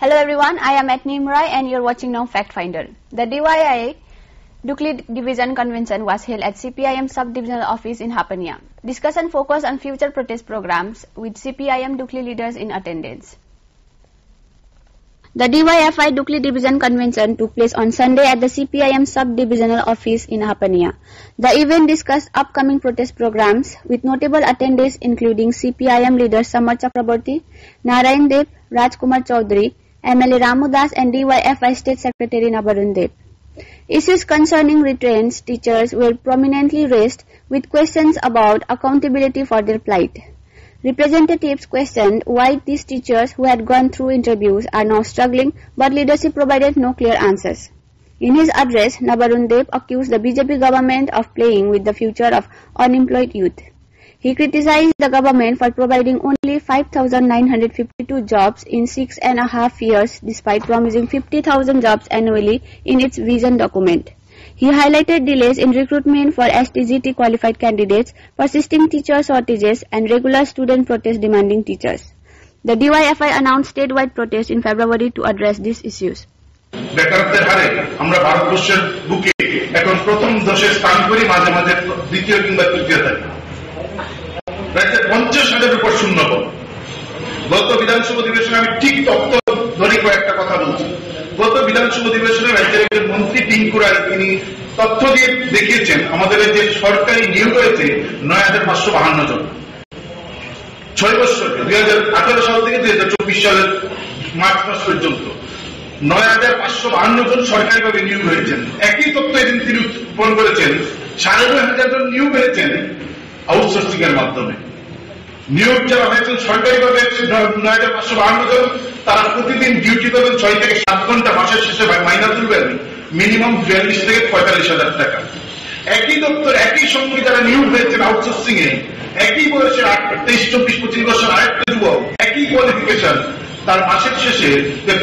Hello everyone, I am Atni Imrai and you are watching now Fact Finder. The DYIA Dukli Division Convention was held at CPIM Sub-Divisional Office in Hapania. Discussion focused on future protest programs with CPIM Dukli leaders in attendance. The DYFI Dukli Division Convention took place on Sunday at the CPIM Sub-Divisional Office in Hapania. The event discussed upcoming protest programs with notable attendees including CPIM leaders Samar Chakraborty, Narayan Deb, Rajkumar Chaudhary, MLA Ramu Das and DYFI State Secretary Nabarun Deb. Issues concerning retrained teachers were prominently raised with questions about accountability for their plight. Representatives questioned why these teachers who had gone through interviews are now struggling, but leadership provided no clear answers. In his address, Nabarun Deb accused the BJP government of playing with the future of unemployed youth. He criticized the government for providing only 5,952 jobs in 6.5 years despite promising 50,000 jobs annually in its vision document. He highlighted delays in recruitment for STGT qualified candidates, persisting teacher shortages and regular student protests demanding teachers. The DYFI announced statewide protests in February to address these issues. বেকারত্বের হারে আমরা ভারতবর্ষের বুকে এখন প্রথম দশে স্থান করি, মাঝে মাঝে দ্বিতীয় কিংবা তৃতীয় থাকি। রাজ্যের 50,000-এর উপর শূন্যপদ। গত বিধানসভা অধিবেশনে আমি ঠিক তথ্য ধরে কয়েকটা কথা বলছি। গত বিধানসভা অধিবেশনে রাজ্যের একজন মন্ত্রী টিঙ্কু রায় তিনি তথ্য দিয়ে দেখিয়েছেন আমাদের যে সরকারি নিয়োগ হয়েছে 9,552 জন 6 বছরে 2018 সাল থেকে 2024 সালের মার্চ মাস পর্যন্ত 9,552 জন সরকারিভাবে নিয়োগ হয়েছেন। একই তথ্য এদিন তিনি উত্থাপন করেছেন 9,500 জন নিয়োগ হয়েছেন আউটসোর্সিং এর মাধ্যমে। নিয়োগ যারা হয়েছেন সরকারিভাবে 9,552 জন, তারা প্রতিদিন ডিউটি করবেন 6 থেকে 7 ঘন্টা, মাসের শেষে মাইনা তুলবেন মিনিমাম 42 থেকে 45,000 টাকা। একই দপ্তর একই সঙ্গে যারা নিয়োগ হয়েছেন আউটসোর্সিং এ, একই বয়সের 23, 24, 25 বছর আরেকটা যুবক, একই কোয়ালিফিকেশন, তার মাসের শেষে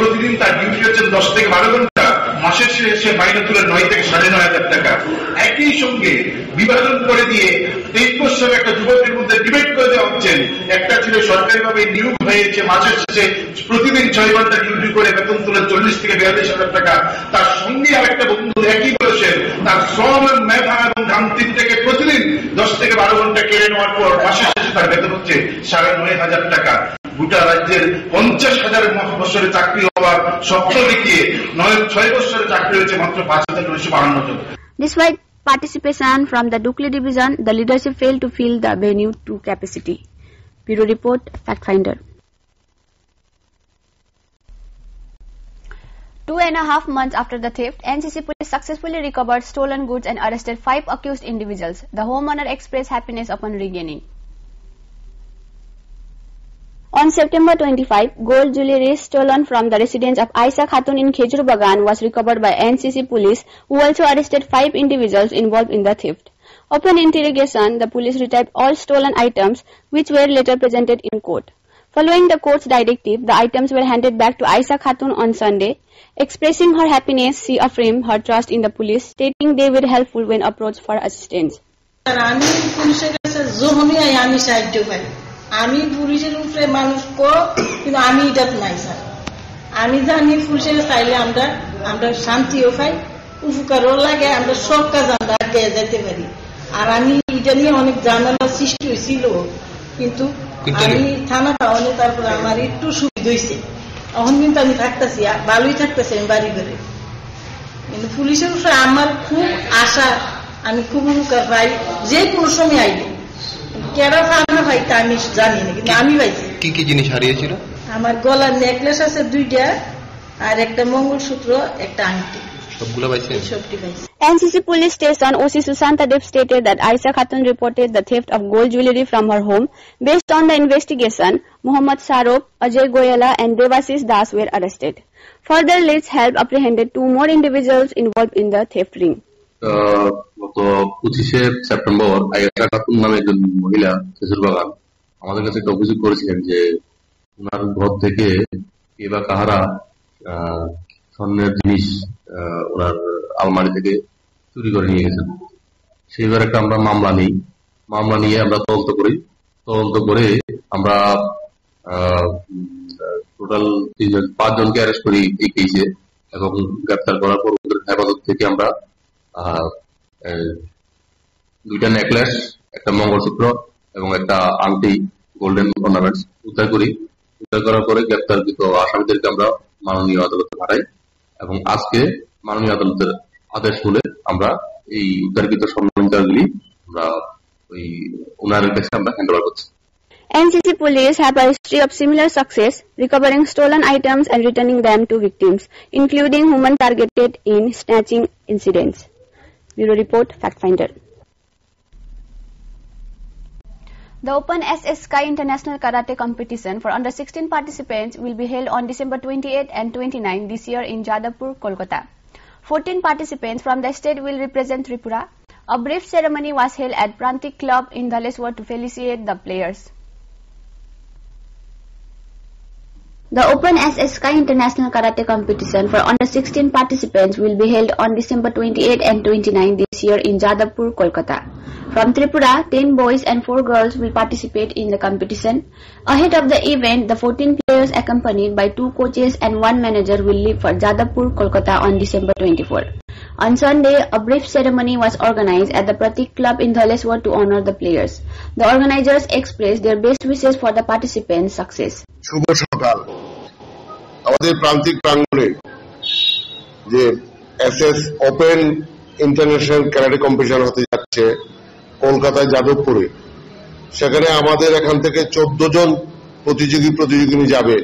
প্রতিদিন তার ডিউটি হচ্ছেন 10 থেকে 12 ঘন্টা, মাসের শেষে মাইনে তুলে 9 থেকে 9,500 টাকা। একই সঙ্গে বিভাজন করে দিয়ে 23 বছরের একটা যুবকের মধ্যে ডিবেট করে দেওয়া হচ্ছেন। একটা ছিল সরকারিভাবে নিয়োগ হয়েছে, মাসের শেষে প্রতিদিন 6 ঘন্টা ডিউটি করে বেতন তুলে 40 থেকে 42,000 টাকা। তার সঙ্গে আরেকটা বন্ধু একই বয়সের, তার শ্রম, মেধা এবং ঘামতি থেকে প্রতিদিন 10 থেকে 12 ঘন্টা কেড়ে নেওয়ার পর মাসের শেষে তার বেতন হচ্ছে 9,500 টাকা। গোটা রাজ্যের 50,000 বছরের চাকরি হওয়ার স্বপ্ন দেখিয়ে 6 বছরের চাকরি হয়েছে মাত্র 5,952 জন। Despite participation from the Dukli division, the leadership failed to fill the venue to capacity. Bureau Report, Fact Finder. 2.5 months after the theft, NCC police successfully recovered stolen goods and arrested 5 accused individuals. The homeowner expressed happiness upon regaining. On September 25, gold jewelry stolen from the residence of Aisha Khatun in Khejur Bagan was recovered by NCC police, who also arrested 5 individuals involved in the theft. Upon interrogation, the police retrieved all stolen items, which were later presented in court. Following the court's directive, the items were handed back to Aisha Khatun on Sunday. Expressing her happiness, she affirmed her trust in the police, stating they were helpful when approached for assistance. আমি পুলিশের উপরে মানুষ কিন্তু আমি এটা নাই sir. আমি জানি পুলিশের চাইলে আমরা শান্তিও পাই, উপকারও লাগে, আমরা সব কাজ আমরা আগে যেতে পারি। আর আমি এটা নিয়ে অনেক ঝামেলা সৃষ্টি হয়েছিল, কিন্তু আমি থানা পাওয়ানি, তারপরে আমার একটু সুবিধা হয়েছে। এখন কিন্তু আমি থাকতেছি, ভালোই থাকতেছি আমি বাড়ি ঘরে। কিন্তু পুলিশের উপরে আমার খুব আশা, আমি খুব উপকার পাই, যে কোনো সময় আইবে। কেরা ফানা ভাইটা আমি জানি না, কিন্তু আমি পাইছি। কি কি জিনিস হারিয়েছিল? আমার গলার নেকলেস আছে 2টা, আর একটা মঙ্গলসূত্র, একটা আংটি। সবগুলো পাইছে? সবটি পাইছে। NCC police station OC Susanta Deb stated that Aisha Khatun reported the theft of gold jewelry from her home. Based on the investigation, Muhammad Sarop, Ajay Goyala and Devasis Das were arrested. Further leads helped apprehended 2 more individuals involved in the theft ring. গত 25শে September Ayesha Khatun নামে একজন মহিলা খেজুর বাগান আমাদের কাছে একটা অভিযোগ করেছিলেন যে ওনার ঘর থেকে কে বা কাহারা স্বর্ণের জিনিস ওনার আলমারি থেকে চুরি করে নিয়ে গেছেন। সেইবার একটা আমরা মামলা নিয়ে আমরা তদন্ত করে আমরা টোটাল 5 জনকে অ্যারেস্ট করি এই কেসে এবং গ্রেপ্তার করার পর ওদের হেফাজত থেকে আমরা 2টা নেকলেস, একটা মঙ্গলসূত্র এবং একটা আংটি গোল্ডেন অর্নামেন্টস উদ্ধার করি। উদ্ধার করার পরে গ্রেপ্তারকৃত আসামিদেরকে আমরা মাননীয় আদালতে পাঠাই এবং আজকে মাননীয় আদালতের আদেশ হলে আমরা এই উদ্ধারকৃত স্বর্ণালঙ্কারগুলি আমরা ওই ওনারের কাছে আমরা হ্যান্ড ওভার করছি। NCC police have a history of similar success, recovering stolen items and returning them to victims, including women targeted in snatching incidents. Bureau Report, Fact Finder. The Open SS Sky International Karate Competition for under 16 participants will be held on December 28 and 29 this year in Jadavpur, Kolkata. 14 participants from the state will represent Tripura. A brief ceremony was held at Prantik Club in Dhaleswar to felicitate the players. The Open SS Sky International Karate Competition for under 16 participants will be held on December 28 and 29 this year in Jadavpur, Kolkata. From Tripura, 10 boys and 4 girls will participate in the competition. Ahead of the event, the 14 players accompanied by 2 coaches and 1 manager will leave for Jadavpur, Kolkata on December 24. On Sunday, a brief ceremony was organized at the Pratik Club in Dhaleswar to honor the players. The organizers expressed their best wishes for the participants' success. শুভ সকাল। আমাদের প্রান্তিক প্রাঙ্গণে যে SS open international karate competition হতে যাচ্ছে কলকাতায় যাদবপুরে, সেখানে আমাদের এখান থেকে 14 জন প্রতিযোগিনী যাবে,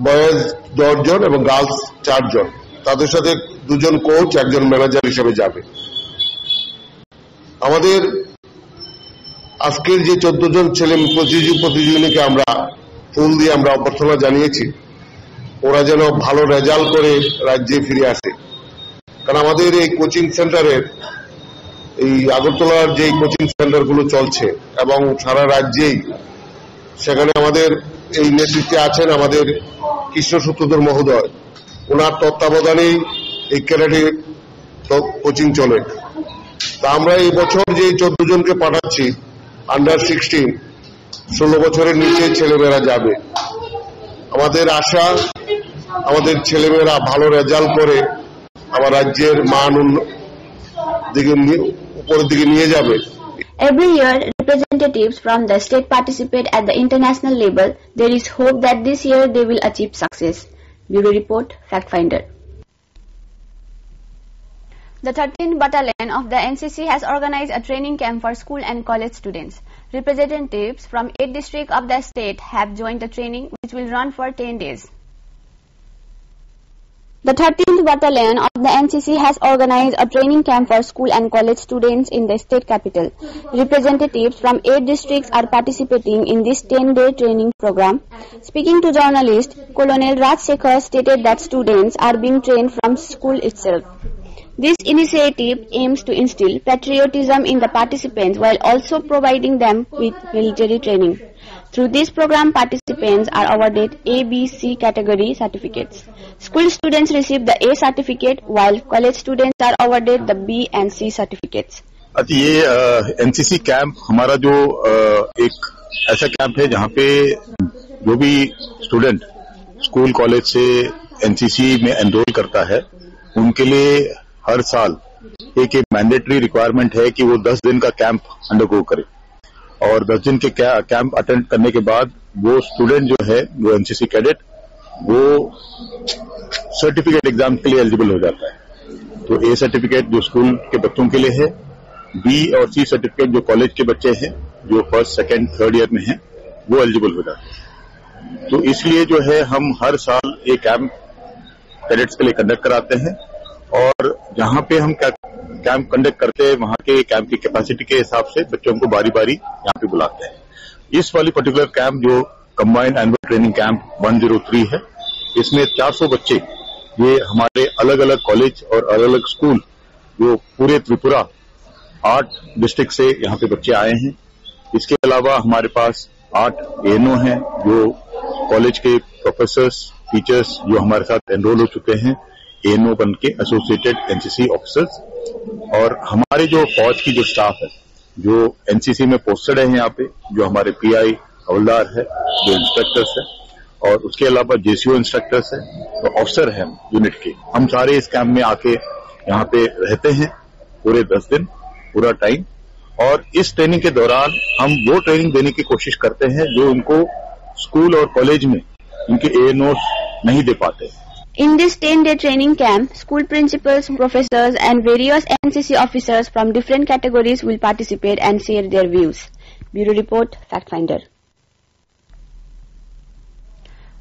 বয়েজ 10 জন এবং গার্লস 4 জন। তাদের সাথে 2 জন কোচ, 1 জন ম্যানেজার হিসেবে যাবে। আমাদের আজকের যে 14 জন ছেলে প্রতিযোগিনীকে আমরা ফুল দিয়ে আমরা অভ্যর্থনা জানিয়েছি, ওরা যেন ভালো রেজাল্ট করে রাজ্যে ফিরে আসে। কারণ আমাদের এই কোচিং সেন্টারের, এই আগরতলার যে কোচিং সেন্টারগুলো চলছে এবং সারা রাজ্যেই, সেখানে আমাদের এই নেতৃত্বে আছেন আমাদের কৃষ্ণ সূত্রধর মহোদয়। ওনার তত্ত্বাবধানেই এই ক্যারাটে কোচিং চলে। তা আমরা এই বছর যে 14 জনকে পাঠাচ্ছি আন্ডার 16, 16 বছরের নিচে ছেলেমেয়েরা যাবে। আমাদের আশা আমাদের ছেলেমেয়েরা ভালো রেজাল্ট করে আমার রাজ্যের মান উপরের দিকে নিয়ে যাবে। Every year, representatives from the state participate at the international level. There is hope that this year they will achieve success. Bureau Report, Fact Finder. The 13th Battalion of the NCC has organized a training camp for school and college students. Representatives from 8 districts of the state have joined the training, which will run for 10 days. The 13th Battalion of the NCC has organized a training camp for school and college students in the state capital. Representatives from 8 districts are participating in this 10-day training program. Speaking to journalists, Colonel Raj Shekhar stated that students are being trained from school itself. This initiative aims to instill patriotism in the participants while also providing them with military training. Through this program, participants are awarded A, B, C category certificates. School students receive the A certificate while college students are awarded the B and C certificates. ये NCC camp हमारा जो एक ऐसा camp है जहाँ पे जो भी स्टूडेंट स्कूल कॉलेज से एनसीसी में एनरोल करता है, उनके लिए हर साल एक मैंडेटरी रिक्वायरमेंट है कि वो 10 दिन का कैंप अंडरगो करे और 10 दिन के कैंप अटेंड करने के बाद वो स्टूडेंट जो है, वो एनसीसी कैडेट, वो सर्टिफिकेट एग्जाम के लिए एलिजिबल हो जाता है। तो ए सर्टिफिकेट जो स्कूल के बच्चों के लिए है, बी और सी सर्टिफिकेट जो कॉलेज के बच्चे हैं जो 1st, 2nd, 3rd ईयर में हैं, वो एलिजिबल हो जाते हैं। तो इसलिए जो है हम हर साल एक कैंप कैडेट्स के लिए कंडक्ट कराते हैं और जहां पे हम कैंप कंडक्ट करते हैं वहां के कैंप की कैपेसिटी के हिसाब से बच्चों को बारी बारी यहाँ पे बुलाते हैं। इस वाली पर्टिकुलर कैंप जो कंबाइंड एनुअल ट्रेनिंग कैंप 103 है, इसमें 400 बच्चे, ये हमारे अलग अलग कॉलेज और अलग अलग स्कूल जो पूरे त्रिपुरा 8 डिस्ट्रिक्ट से यहाँ पे बच्चे आए हैं। इसके अलावा हमारे पास 8 एएनओ हैं जो कॉलेज के प्रोफेसर्स, टीचर्स जो हमारे साथ एनरोल हो चुके हैं, एएनओ बन के एसोसिएटेड एनसीसी ऑफिसर्स, और हमारे जो फौज की जो स्टाफ है जो एनसीसी में पोस्टेड है यहाँ पे, जो हमारे पीआई हवलदार है, जो इंस्पेक्टर्स है, और उसके अलावा जेसीओ इंस्ट्रक्टर्स है, तो ऑफिसर हैं यूनिट के। हम सारे इस कैंप में आके यहाँ पे रहते हैं पूरे 10 दिन, पूरा टाइम, और इस ट्रेनिंग के दौरान हम वो ट्रेनिंग देने की कोशिश करते हैं जो उनको स्कूल और कॉलेज में उनके एएनओस नहीं दे पाते। In this 10-day training camp, school principals, professors and various NCC officers from different categories will participate and share their views. Bureau Report, Fact Finder.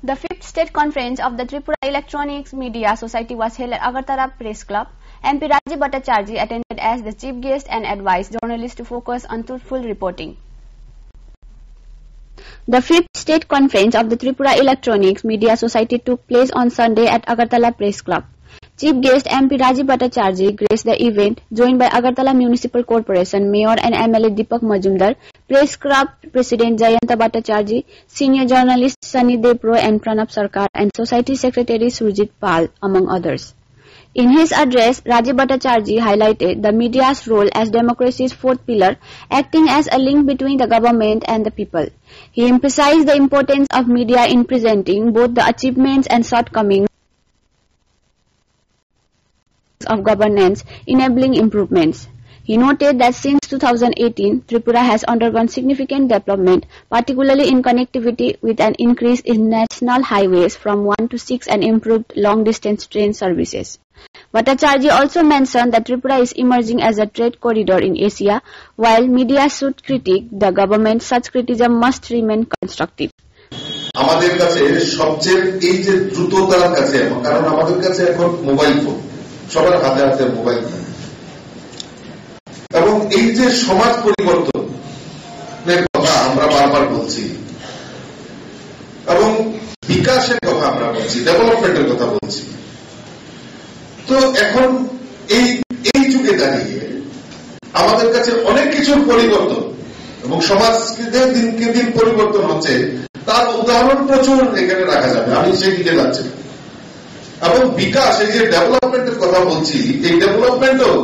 The 5th State Conference of the Tripura Electronics Media Society was held at Agartala Press Club. MP Rajiv Bhattacharjee attended as the chief guest and advised journalists to focus on truthful reporting. The 5th State Conference of the Tripura Electronics Media Society took place on Sunday at Agartala Press Club. Chief guest MP Rajiv Bhattacharjee graced the event, joined by Agartala Municipal Corporation Mayor and MLA Deepak Majumdar, Press Club President Jayanta Bhattacharjee, Senior Journalist Sunny Depro and Pranab Sarkar, and Society Secretary Surjit Pal, among others. In his address, Rajiv Bhattacharjee highlighted the media's role as democracy's fourth pillar, acting as a link between the government and the people. He emphasized the importance of media in presenting both the achievements and shortcomings of governance, enabling improvements. He noted that since 2018, Tripura has undergone significant development, particularly in connectivity, with an increase in national highways from 1 to 6 and improved long-distance train services. Bhattacharjee also mentioned that Tripura is emerging as a trade corridor in Asia. While media should critique the government, such criticism must remain constructive. আমাদের কাছে সবচেয়ে এই যে দ্রুততার কাছে, কারণ আমাদের কাছে এখন মোবাইল ফোন, সবার হাতে হাতে মোবাইল ফোন, এবং এই যে সমাজ পরিবর্তনের কথা আমরা বারবার বলছি এবং বিকাশের কথা আমরা বলছি, ডেভেলপমেন্টের কথা বলছি, তো এখন এই যুগে দাঁড়িয়ে আমাদের কাছে অনেক কিছুর পরিবর্তন এবং সমাজকে দিনকে দিন পরিবর্তন হচ্ছে, তার উদাহরণ প্রচুর এখানে রাখা যাবে, আমি সেদিকে যাচ্ছি। এবং বিকাশ, এই যে ডেভেলপমেন্টের কথা বলছি, এই ডেভেলপমেন্টও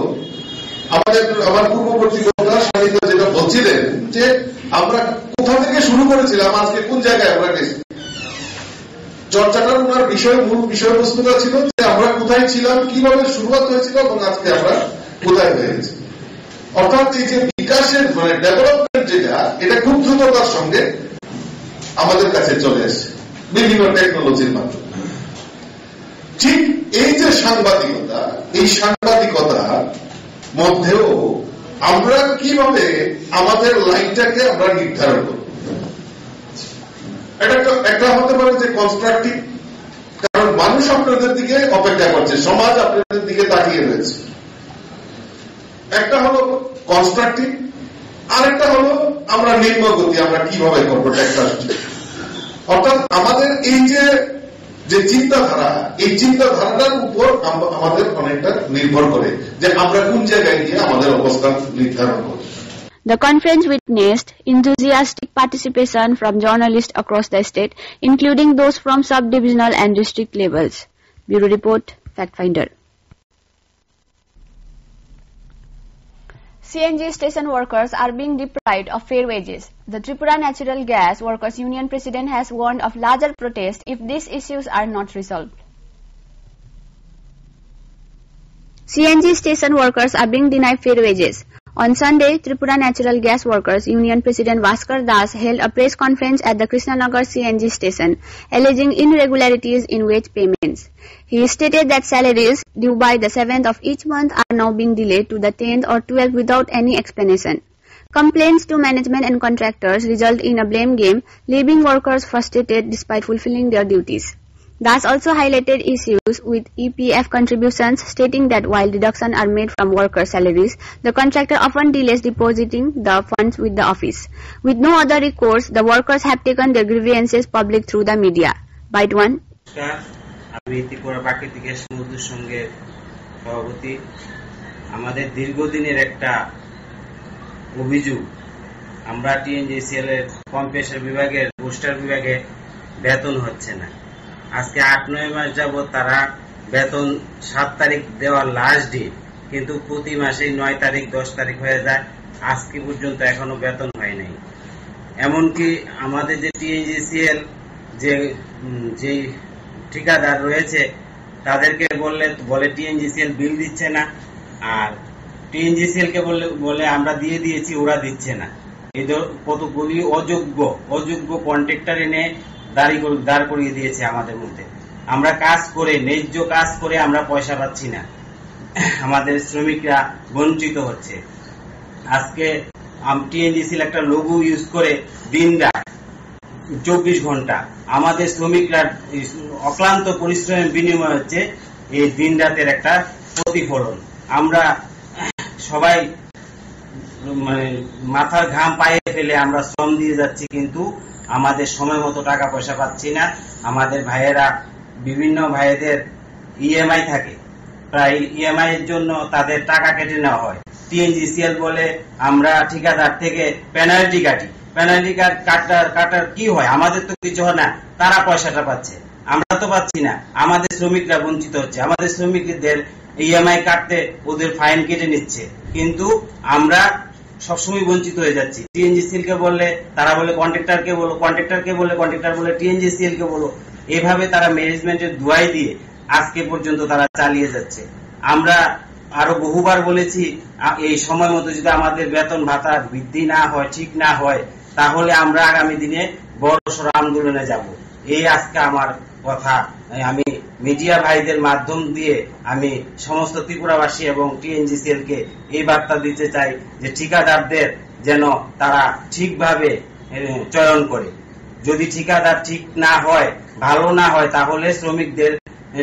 আমার পূর্ববর্তী কথা সাহিত্য যেটা বলছিলেন যে আমরা কোথা থেকে শুরু করেছিলাম, আজকে কোন জায়গায় আমরা গেছি। চর্চাটার ওনার মূল বিষয়বস্তুটা ছিল যে আমরা কোথায় ছিলাম, কিভাবে শুরুয়াত হয়েছিল এবং আজকে আমরা কোথায় হয়েছি। অর্থাৎ এই যে বিকাশের মানে ডেভেলপমেন্ট যেটা, এটা খুব দ্রুততার সঙ্গে আমাদের কাছে চলে আসছে বিভিন্ন টেকনোলজির মাধ্যমে। ঠিক এই যে সাংবাদিকতা, এই সাংবাদিকতার মধ্যেও আমরা কিভাবে আমাদের লাইনটাকে আমরা নির্ধারণ করব। একটা হতে পারে যে কনস্ট্রাকটিভ, কারণ মানুষ আপনাদের দিকে অপেক্ষা করছে, সমাজ আপনাদের দিকে তাকিয়ে রয়েছে। একটা হলো কনস্ট্রাকটিভ, আরেকটা হলো আমরা নিম্নগতি, আমরা কিভাবে করবো টেকনোলজি। অর্থাৎ আমাদের এই যে চিন্তাধারা, এই চিন্তাধারাটার উপর আমাদের অনেকটা নির্ভর করে যে আমরা কোন জায়গায় গিয়ে আমাদের অবস্থান নির্ধারণ করব। The conference witnessed enthusiastic participation from journalists across the state, including those from sub-divisional and district levels. Bureau Report, Fact Finder. CNG station workers are being deprived of fair wages. The Tripura Natural Gas Workers Union President has warned of larger protests if these issues are not resolved. CNG station workers are being denied fair wages. On Sunday, Tripura Natural Gas Workers Union President Bhaskar Das held a press conference at the Krishnanagar CNG station, alleging irregularities in wage payments. He stated that salaries due by the 7th of each month are now being delayed to the 10th or 12th without any explanation. Complaints to management and contractors result in a blame game, leaving workers frustrated despite fulfilling their duties. Das also highlighted issues with EPF contributions, stating that while deductions are made from worker salaries, the contractor often delays depositing the funds with the office. With no other recourse, the workers have taken their grievances public through the media. Byte 1. আমি ত্রিপুরা প্রাকৃতিক gas মজদুর সংঘের সভাপতি। আমাদের দীর্ঘদিনের একটা অভিযোগ, আমরা TNGCL এর কম্প্রেসর বিভাগের পোস্টার বিভাগে বেতন হচ্ছে না। আজকে 8-9 মাস যাবত তারা বেতন 7 তারিখ দেওয়ার লাস্ট ডেট, কিন্তু প্রতি মাসে 9 তারিখ 10 তারিখ হয়ে যায়, আজকে পর্যন্ত এখনো বেতন হয় নাই। এমনকি আমাদের যে টিএনজিসিএল যে ঠিকাদার রয়েছে তাদেরকে বলে টিএনজিসিএল বিল দিচ্ছে না, আর টিএনজিসিএল কে বলে আমরা দিয়ে দিয়েছি, ওরা দিচ্ছে না। এই কতগুলি অযোগ্য কন্ট্রাক্টর এনে দাঁড় করিয়ে দিয়েছে আমাদের মধ্যে। আমরা কাজ করে, ন্যায্য কাজ করে আমরা পয়সা পাচ্ছি না, আমাদের শ্রমিকরা বঞ্চিত হচ্ছে। আজকে টিএনজিসিএল একটা লোগো ইউজ করে দিনরাত 24 ঘন্টা আমাদের শ্রমিকরা অক্লান্ত পরিশ্রমের বিনিময় হচ্ছে এই দিন রাতের একটা প্রতিফলন। আমরা সবাই মানে মাথার ঘাম পায়ে ফেলে আমরা শ্রম দিয়ে যাচ্ছি, কিন্তু আমাদের সময় মতো টাকা পয়সা পাচ্ছি না। আমাদের ভাইয়েরা, বিভিন্ন ভাইদের ইএমআই থাকে, প্রায় ইএমআই এর জন্য তাদের টাকা কেটে নেওয়া হয়। টিএনজিসিএল বলে আমরা ঠিকাদার থেকে পেনাল্টি কাটি। পেনাল্টি কাটার কি হয়? আমাদের তো কিছু হয় না, তারা পয়সাটা পাচ্ছে, আমরা তো পাচ্ছি না। আমাদের শ্রমিকরা বঞ্চিত হচ্ছে। আমাদের শ্রমিকদের ইএমআই কাটতে ওদের ফাইন কেটে নিচ্ছে, কিন্তু আমরা সবসময় বঞ্চিত হয়ে যাচ্ছি। টিএনজিসিএল কে বললে তারা বলে কন্ট্রাক্টরকে বলো, কন্ট্রাক্টর বলে টিএনজিসিএল কে বলো। এভাবে তারা ম্যানেজমেন্টের দুয়াই দিয়ে আজকে পর্যন্ত তারা চালিয়ে যাচ্ছে। আমরা আরো বহুবার বলেছি, এই সময় মতো যদি আমাদের বেতন ভাতা বৃদ্ধি না হয়, ঠিক না হয়, তাহলে আমরা আগামী দিনে বড়সড় আন্দোলনে যাব। এই আজকে আমার কথা। আমি মিডিয়া ভাইদের মাধ্যম দিয়ে আমি সমস্ত ত্রিপুরাবাসী এবং টিএনজিসিএল কে এই বার্তা দিতে চাই যে ঠিকাদারদের যেন তারা ঠিকভাবে চয়ন করে। যদি ঠিকাদার ঠিক না হয়, ভালো না হয়, তাহলে শ্রমিকদের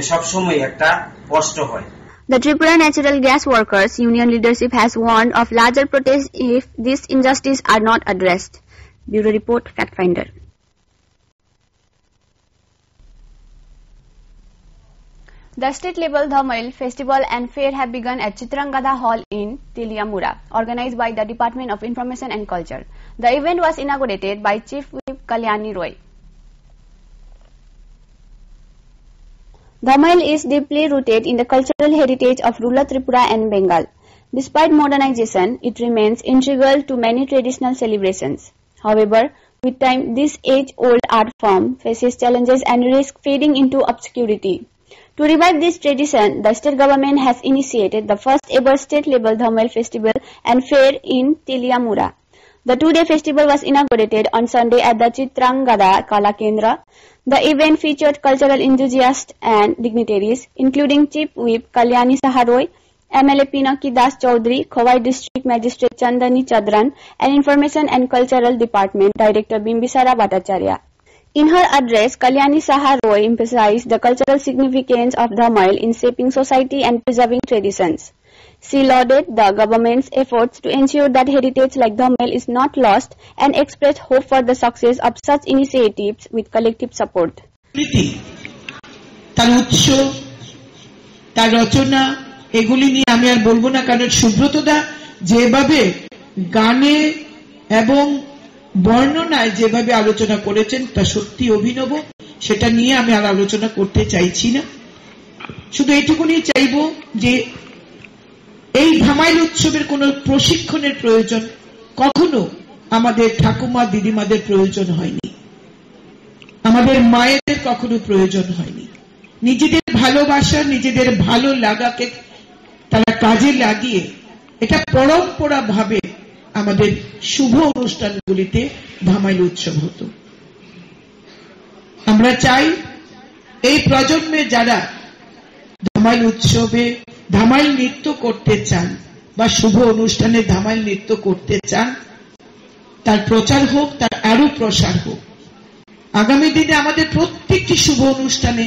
সবসময় একটা কষ্ট হয়। The Tripura Natural Gas Workers Union leadership has warned of larger protests if these injustices are not addressed. Bureau Report, Fact Finder. The state-level Dhamail Festival and Fair have begun at Chitrangada Hall in Tiliamura, organized by the Department of Information and Culture. The event was inaugurated by Chief Whip Kalyani Roy. Dhamail is deeply rooted in the cultural heritage of rural Tripura and Bengal. Despite modernization, it remains integral to many traditional celebrations. However, with time, this age-old art form faces challenges and risks fading into obscurity. To revive this tradition, the state government has initiated the first-ever state-level Dhamail Festival and Fair in Tiliamura. The two-day festival was inaugurated on Sunday at the Chitrangada Kala Kendra. The event featured cultural enthusiasts and dignitaries, including Chief Whip Kalyani Saharoy, MLA Pinaki Das Chaudhary, Khowai District Magistrate Chandani Chadran, and Information and Cultural Department Director Bimbisara Bhattacharya. In her address, Kalyani Saharoy emphasized the cultural significance of Dhamail in shaping society and preserving traditions. She lauded the government's efforts to ensure that heritage like Dhamail is not lost and expressed hope for the success of such initiatives with collective support. তার উৎস, তার রচনা, এগুলি নিয়ে আমি আর বলবো না, কারণ সুব্রতদা যেভাবে গানে এবং বর্ণনায় যেভাবে আলোচনা করেছেন তা সত্যি অভিনব। সেটা নিয়ে আমি আর আলোচনা করতে চাইছি না। শুধু এইটুকুনি চাইব যে এই ধামাইল উৎসবের কোন প্রশিক্ষণের প্রয়োজন কখনো আমাদের ঠাকুমা দিদিমাদের প্রয়োজন হয়নি, আমাদের মায়েদের কখনো প্রয়োজন হয়নি। নিজেদের ভালোবাসা, নিজেদের ভালো লাগাকে তারা কাজে লাগিয়ে এটা পরম্পরা ভাবে আমাদের শুভ অনুষ্ঠানগুলিতে ধামাইল উৎসব হতো। আমরা চাই এই প্রজন্মে যারা ধামাইল উৎসবে ধামাইল নৃত্য করতে চান বা শুভ অনুষ্ঠানে ধামাইল নৃত্য করতে চান, তার প্রচার হোক, তার আরো প্রসার হোক। আগামী দিনে আমাদের প্রত্যেকটি শুভ অনুষ্ঠানে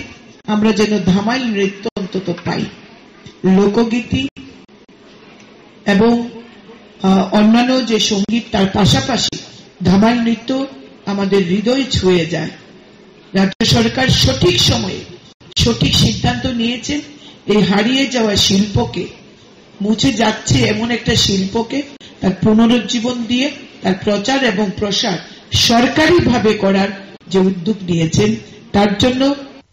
আমরা যেন ধামাইল নৃত্য অন্তত পাই। লোকগীতি এবং অন্যান্য যে সঙ্গীত, তার পাশাপাশি ধামাইল নৃত্য আমাদের হৃদয় ছুঁয়ে যায়। রাজ্য সরকার সঠিক সময়ে সঠিক সিদ্ধান্ত নিয়েছে এই হারিয়ে যাওয়া শিল্পকে, মুছে যাচ্ছে এমন একটা শিল্পকে তার পুনরুজ্জীবন দিয়ে তার প্রচার এবং প্রসার সরকারিভাবে করার যে উদ্যোগ নিয়েছেন, তার জন্য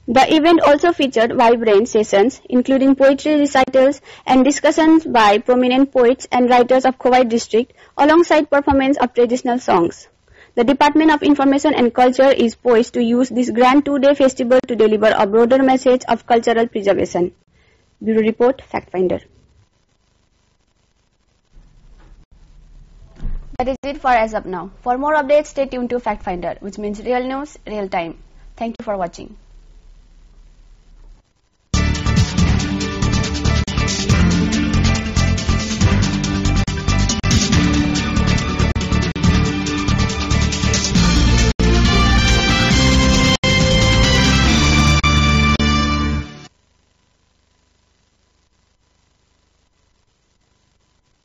The event also featured vibrant sessions, including poetry recitals and discussions by prominent poets and writers of Khowai district, alongside performance of traditional songs. The Department of Information and Culture is poised to use this grand two-day festival to deliver a broader message of cultural preservation. Bureau Report, Fact Finder. That is it for as of now. For more updates, stay tuned to Fact Finder, which means real news, real time. Thank you for watching.